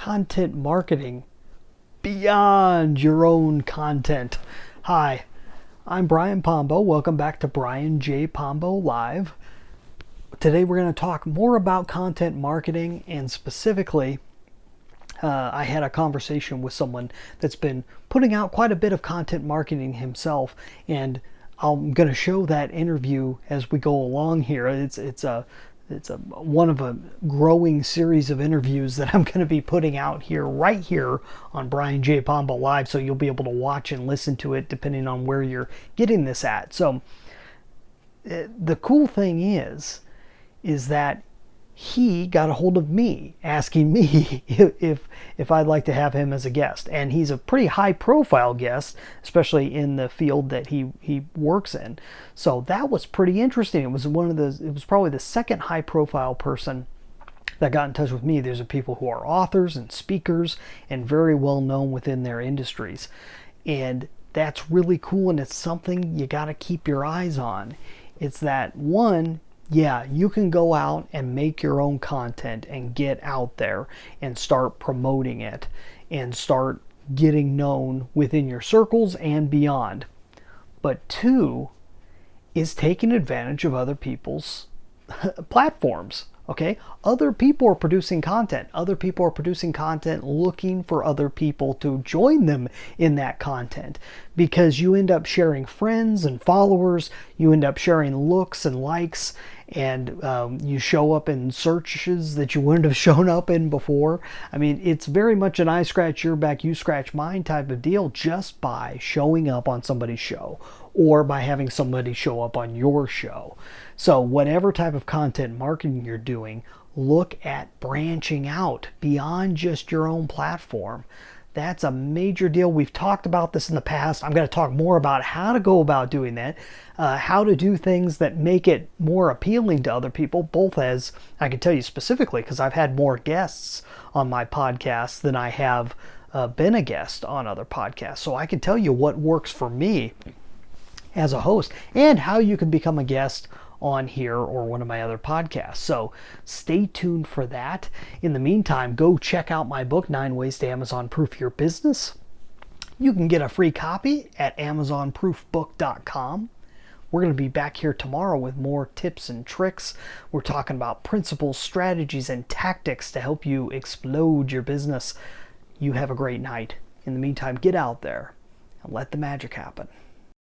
content marketing beyond your own content. Hi, I'm Brian Pombo. Welcome back to Brian J. Pombo Live. Today we're going to talk more about content marketing, and specifically I had a conversation with someone that's been putting out quite a bit of content marketing himself, and I'm going to show that interview as we go along here. It's one of a growing series of interviews that I'm going to be putting out here right here on Brian J. Pombo Live, so you'll be able to watch and listen to it depending on where you're getting this at. So the cool thing is that he got a hold of me asking me if I'd like to have him as a guest, and he's a pretty high profile guest, especially in the field that he works in. So that was pretty interesting. It was probably the second high profile person that got in touch with me. There's people who are authors and speakers and very well known within their industries, and that's really cool, and it's something you got to keep your eyes on. It's that one, yeah, you can go out and make your own content and get out there and start promoting it and start getting known within your circles and beyond. But two is taking advantage of other people's platforms. Okay, other people are producing content. Other people are producing content looking for other people to join them in that content, because you end up sharing friends and followers. You end up sharing looks and likes, and you show up in searches that you wouldn't have shown up in before. I mean, it's very much an I scratch your back, you scratch mine type of deal, just by showing up on somebody's show or by having somebody show up on your show. So whatever type of content marketing you're doing, look at branching out beyond just your own platform. That's a major deal. We've talked about this in the past. I'm going to talk more about how to go about doing that, how to do things that make it more appealing to other people, both as I can tell you specifically, because I've had more guests on my podcast than I have been a guest on other podcasts. So I can tell you what works for me as a host and how you can become a guest on here or one of my other podcasts. So stay tuned for that. In the meantime, go check out my book, 9 Ways to Amazon Proof Your Business. You can get a free copy at amazonproofbook.com. We're going to be back here tomorrow with more tips and tricks. We're talking about principles, strategies, and tactics to help you explode your business. You have a great night. In the meantime, get out there and let the magic happen.